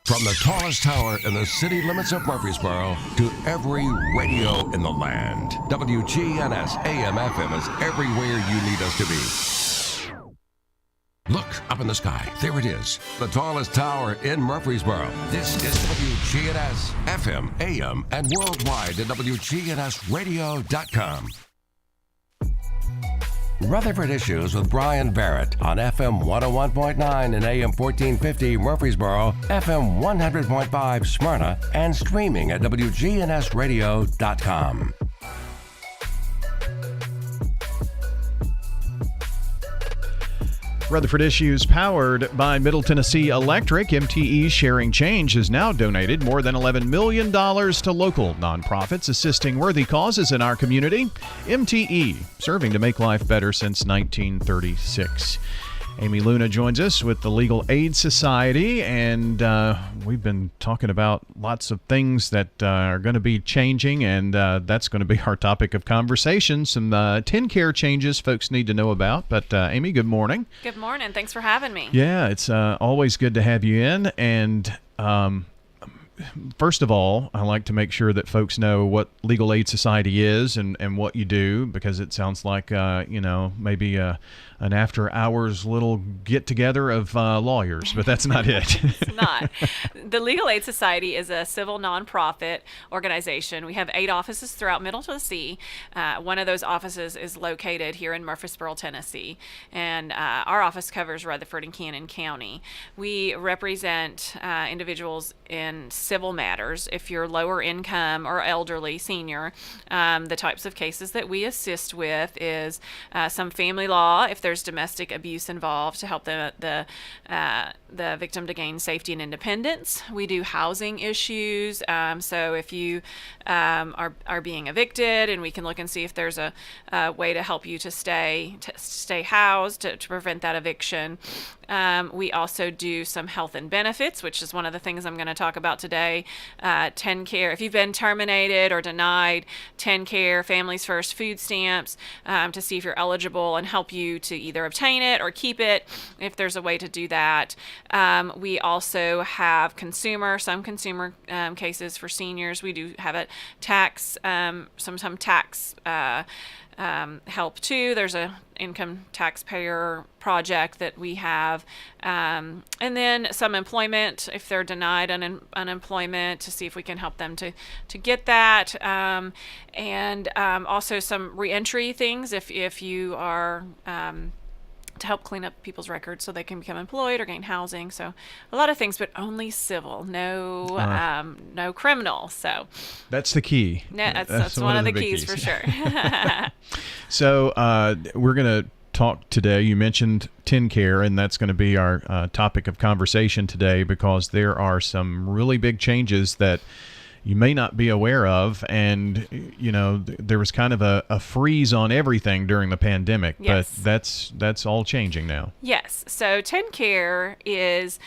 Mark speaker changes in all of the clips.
Speaker 1: From the tallest tower in the city limits of Murfreesboro to every radio in the land, WGNS AM/FM is everywhere you need us to be. Look up in the sky. There it is. The tallest tower in Murfreesboro. This is WGNS FM, AM, and worldwide at WGNSradio.com. Rutherford Issues with Brian Barrett on FM 101.9 and AM 1450 Murfreesboro, FM 100.5 Smyrna, and streaming at WGNSradio.com.
Speaker 2: Rutherford Issues powered by Middle Tennessee Electric. MTE Sharing Change has now donated more than $11 million to local nonprofits assisting worthy causes in our community. MTE, serving to make life better since 1936. Amy Luna joins us with the Legal Aid Society, and we've been talking about lots of things that are going to be changing, and that's going to be our topic of conversation. Some TennCare changes folks need to know about. But Amy, good morning.
Speaker 3: Good morning. Thanks for having me.
Speaker 2: Yeah, it's always good to have you in. And first of all, I like to make sure that folks know what Legal Aid Society is and what you do, because it sounds like, maybe an after-hours little get-together of lawyers, but that's not it.
Speaker 3: It's not. The Legal Aid Society is a civil nonprofit organization. We have 8 offices throughout Middle Tennessee. One of those offices is located here in Murfreesboro, Tennessee, and our office covers Rutherford and Cannon County. We represent individuals in civil matters. If you're lower income or elderly, senior, the types of cases that we assist with is some family law, if there's domestic abuse involved, to help the victim to gain safety and independence. We do housing issues, so if you are being evicted, and we can look and see if there's a way to help you to stay housed to prevent that eviction. We also do some health and benefits, which is one of the things I'm going to talk about today. TennCare, if you've been terminated or denied, TennCare, Families First food stamps, to see if you're eligible and help you to either obtain it or keep it, if there's a way to do that. We also have some consumer cases for seniors. We do have a tax, some tax help too. There's a income taxpayer project that we have, and then some employment if they're denied unemployment, to see if we can help them to get that, and also some reentry things if you are to help clean up people's records so they can become employed or gain housing. So a lot of things, but only civil, no criminal. So
Speaker 2: that's the key.
Speaker 3: That's one of the keys for sure.
Speaker 2: So we're going to talk today. You mentioned TennCare, and that's going to be our topic of conversation today, because there are some really big changes that you may not be aware of, and there was kind of a freeze on everything during the pandemic.
Speaker 3: Yes.
Speaker 2: But that's all changing now. Yes.
Speaker 3: So TennCare is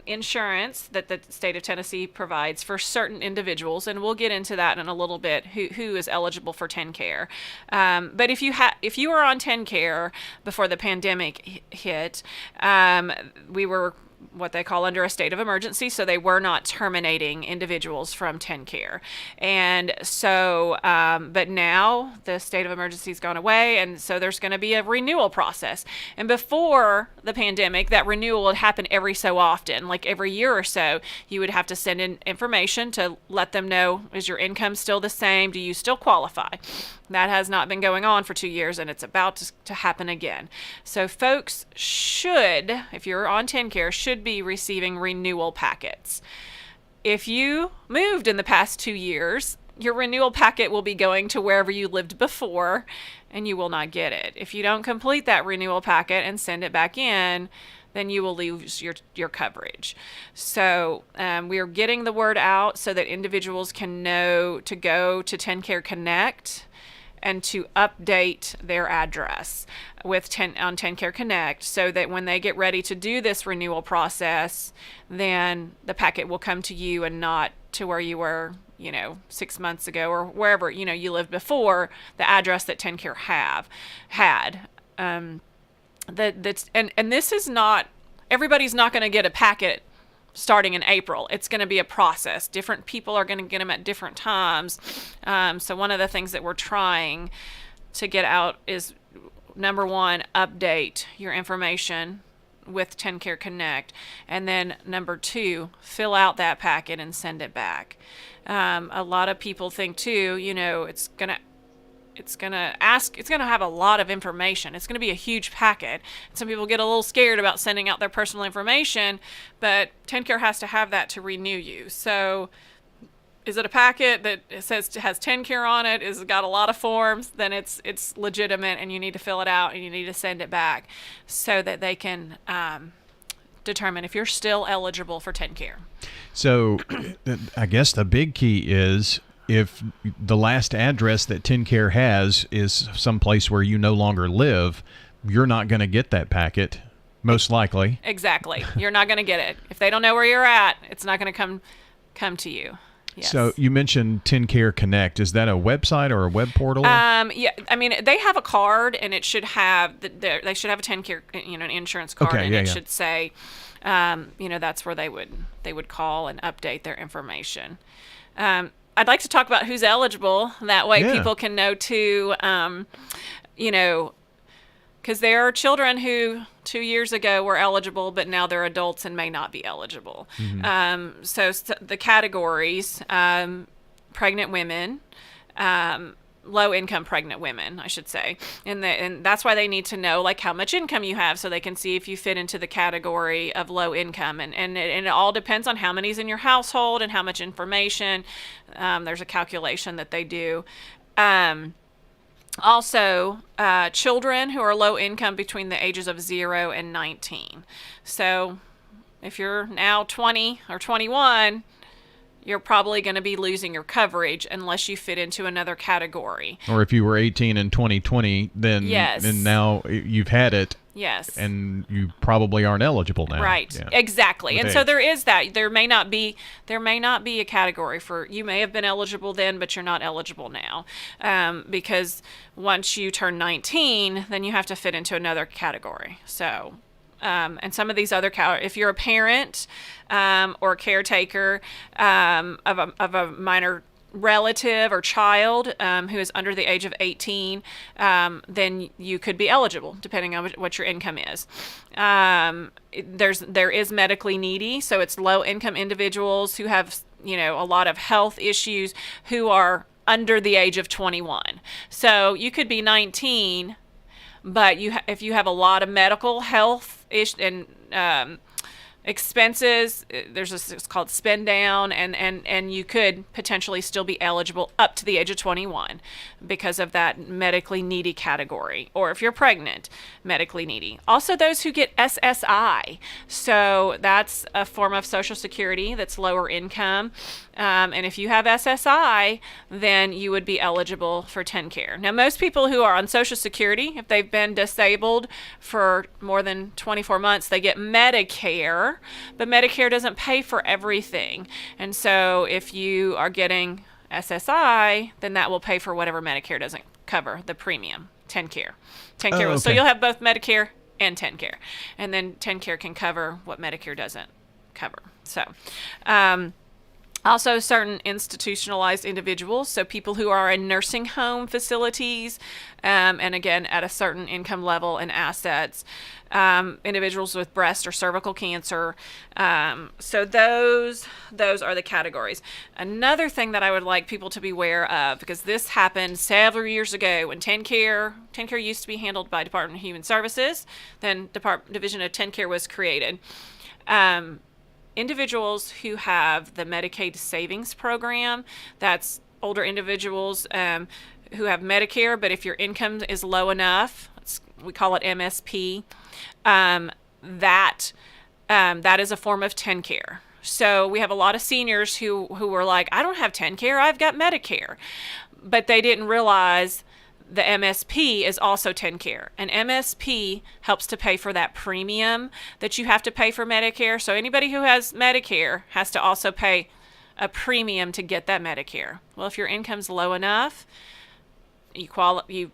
Speaker 3: insurance that the state of Tennessee provides for certain individuals, and we'll get into that in a little bit, who is eligible for TennCare. But if you were on TennCare before the pandemic hit, we were what they call under a state of emergency, so they were not terminating individuals from TennCare. And so, but now the state of emergency has gone away, and so there's going to be a renewal process. And before the pandemic, that renewal would happen every so often, like every year or so. You would have to send in information to let them know, is your income still the same? Do you still qualify? That has not been going on for 2 years, and it's about to happen again. So folks should, if you're on TennCare, should be receiving renewal packets. If you moved in the past 2 years, your renewal packet will be going to wherever you lived before, and you will not get it. If you don't complete that renewal packet and send it back in, then you will lose your coverage. So we are getting the word out so that individuals can know to go to TennCare Connect and to update their address on TennCare Connect, so that when they get ready to do this renewal process, then the packet will come to you and not to where you were, 6 months ago, or wherever, you lived before, the address that TennCare had. And this is not, everybody's not going to get a packet starting in April. It's going to be a process. Different people are going to get them at different times. So one of the things that we're trying to get out is, number one, update your information with TennCare Connect, and then number two, fill out that packet and send it back. A lot of people think too, it's gonna have a lot of information. It's gonna be a huge packet. Some people get a little scared about sending out their personal information, but TennCare has to have that to renew you. So is it a packet that has TennCare on it, is got a lot of forms, then it's legitimate, and you need to fill it out and you need to send it back so that they can determine if you're still eligible for TennCare.
Speaker 2: So I guess the big key is, if the last address that TennCare has is someplace where you no longer live, you're not going to get that packet, most likely.
Speaker 3: Exactly. You're not going to get it. If they don't know where you're at, it's not going to come to you. Yes.
Speaker 2: So you mentioned TennCare Connect. Is that a website or a web portal?
Speaker 3: Yeah, I mean, they have a card, and it should have they should have a TennCare, an insurance card,
Speaker 2: okay,
Speaker 3: and
Speaker 2: yeah,
Speaker 3: it
Speaker 2: yeah.
Speaker 3: should say, that's where they would call and update their information. I'd like to talk about who's eligible. That way, people can know too. Because there are children who 2 years ago were eligible, but now they're adults and may not be eligible. Mm-hmm. So the categories: pregnant women, low-income pregnant women, I should say, and that's why they need to know how much income you have, so they can see if you fit into the category of low income. And it all depends on how many's in your household and how much information. There's a calculation that they do. Also, children who are low income between the ages of 0 and 19. So if you're now 20 or 21, you're probably going to be losing your coverage unless you fit into another category.
Speaker 2: Or if you were 18 in 2020, then and now you've had it.
Speaker 3: Yes.
Speaker 2: And you probably aren't eligible now.
Speaker 3: Right. Yeah. Exactly. With and age. So there is that. There may not be a category for, you may have been eligible then, but you're not eligible now. Because once you turn 19, then you have to fit into another category. So and some of these other if you're a parent or caretaker of a minor relative or child who is under the age of 18, then you could be eligible depending on what your income is. There is medically needy, so it's low income individuals who have a lot of health issues who are under the age of 21. So you could be 19, but if you have a lot of medical health and expenses, it's called spend down, and you could potentially still be eligible up to the age of 21 because of that medically needy category. Or if you're pregnant, medically needy. Also, those who get SSI, so that's a form of Social Security that's lower income. And if you have SSI, then you would be eligible for TennCare. Now, most people who are on Social Security, if they've been disabled for more than 24 months, they get Medicare, but Medicare doesn't pay for everything. And so if you are getting SSI, then that will pay for whatever Medicare doesn't cover, the premium, TennCare.
Speaker 2: Okay.
Speaker 3: So you'll have both Medicare and TennCare. And then TennCare can cover what Medicare doesn't cover. So, also, certain institutionalized individuals, so people who are in nursing home facilities, and again, at a certain income level and assets, individuals with breast or cervical cancer. So those are the categories. Another thing that I would like people to be aware of, because this happened several years ago when TennCare used to be handled by Department of Human Services, then Division of TennCare was created. Individuals who have the Medicaid Savings Program, that's older individuals who have Medicare, but if your income is low enough, we call it MSP, that is a form of TennCare. So we have a lot of seniors who were like, I don't have TennCare, I've got Medicare. But they didn't realize the MSP is also TennCare, and MSP helps to pay for that premium that you have to pay for Medicare. So anybody who has Medicare has to also pay a premium to get that Medicare. Well, if your income's low enough, you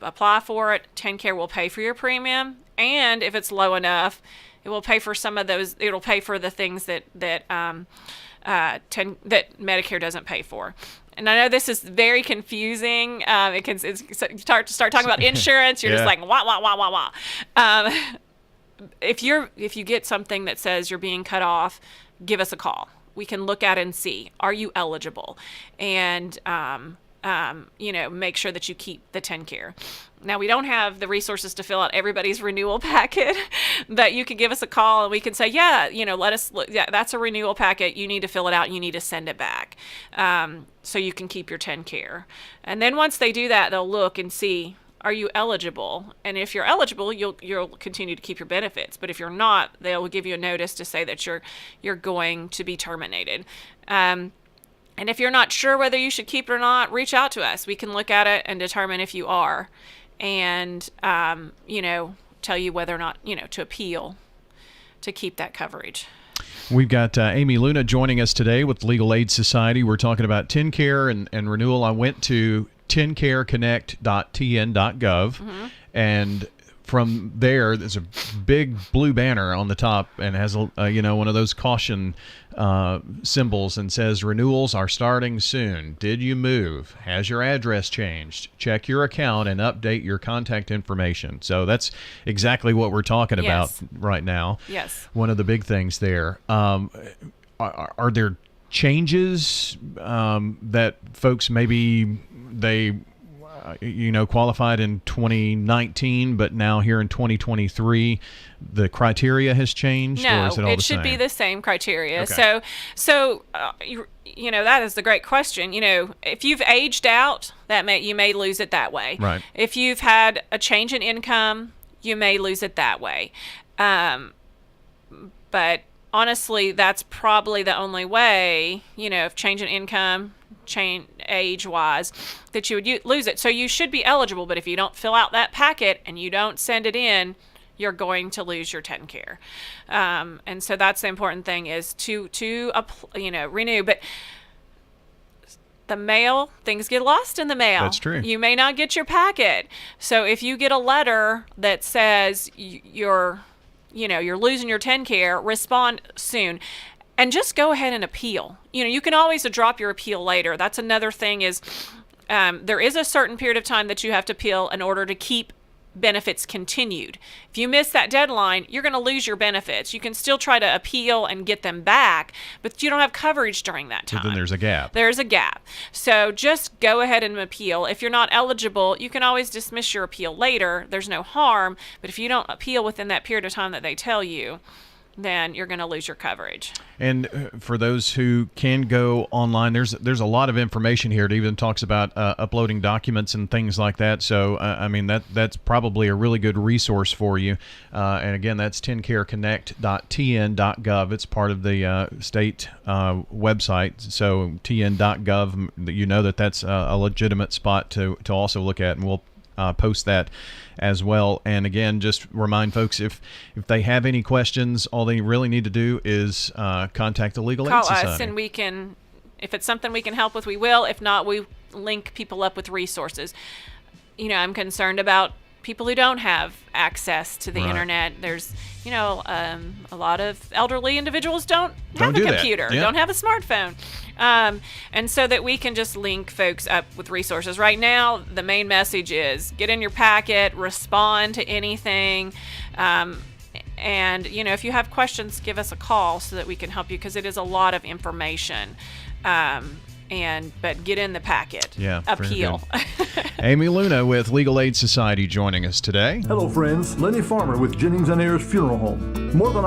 Speaker 3: apply for it, TennCare will pay for your premium, and if it's low enough, It will pay for some of those. It'll pay for the things that Medicare doesn't pay for. And I know this is very confusing. Start talking about insurance. You're just like wah wah wah wah wah. If you get something that says you're being cut off, give us a call. We can look at it and see, are you eligible, and make sure that you keep the TennCare. Now, we don't have the resources to fill out everybody's renewal packet, but you can give us a call and we can say, let us look. Yeah, that's a renewal packet. You need to fill it out. And you need to send it back, so you can keep your TennCare. And then once they do that, they'll look and see, are you eligible? And if you're eligible, you'll continue to keep your benefits. But if you're not, they'll give you a notice to say that you're going to be terminated. And if you're not sure whether you should keep it or not, reach out to us. We can look at it and determine if you are, and tell you whether or not to appeal to keep that coverage.
Speaker 2: We've got Amy Luna joining us today with Legal Aid Society. We're talking about TennCare and renewal. I went to TennCareConnect.tn.gov, and from there, there's a big blue banner on the top and has one of those caution symbols and says renewals are starting soon. Did you move? Has your address changed? Check your account and update your contact information. So that's exactly what we're talking about right now.
Speaker 3: Yes.
Speaker 2: One of the big things there. Are there changes that folks maybe they qualified in 2019, but now here in 2023, the criteria has changed?
Speaker 3: No,
Speaker 2: or is it all
Speaker 3: it should be the same criteria.
Speaker 2: Okay.
Speaker 3: So that is the great question. If you've aged out, you may lose it that way.
Speaker 2: Right.
Speaker 3: If you've had a change in income, you may lose it that way. But honestly, that's probably the only way, if change in income, change age-wise, that you would lose it. So you should be eligible, but if you don't fill out that packet and you don't send it in, you're going to lose your TennCare. And so that's the important thing, is to renew. But the mail, things get lost in the mail.
Speaker 2: That's true.
Speaker 3: You may not get your packet. So if you get a letter that says you're losing your TennCare, respond soon. And just go ahead and appeal. You can always drop your appeal later. That's another thing, is there is a certain period of time that you have to appeal in order to keep benefits continued. If you miss that deadline, you're going to lose your benefits. You can still try to appeal and get them back, but you don't have coverage during that time.
Speaker 2: So then there's a gap.
Speaker 3: There's a gap. So just go ahead and appeal. If you're not eligible, you can always dismiss your appeal later. There's no harm. But if you don't appeal within that period of time that they tell you, then you're going to lose your coverage.
Speaker 2: And for those who can go online, there's a lot of information here. It even talks about uploading documents and things like that. So, that's probably a really good resource for you. And again, that's TennCareConnect.tn.gov. It's part of the state website. So tn.gov, that's a legitimate spot to also look at, and we'll post that as well. And again, just remind folks, if they have any questions, all they really need to do is contact the Legal Aid Society.
Speaker 3: Call us, and we can, if it's something we can help with, we will. If not, we link people up with resources. I'm concerned about people who don't have access to the internet. There's, a lot of elderly individuals don't have a computer, don't have a smartphone. And so that we can just link folks up with resources. Right now, the main message is get in your packet, respond to anything. And, if you have questions, give us a call so that we can help you, because it is a lot of information. But get in the packet.
Speaker 2: Yeah.
Speaker 3: Appeal.
Speaker 2: Amy Luna with Legal Aid Society joining us today.
Speaker 4: Hello, friends. Lenny Farmer with Jennings and Ayers Funeral Home. More than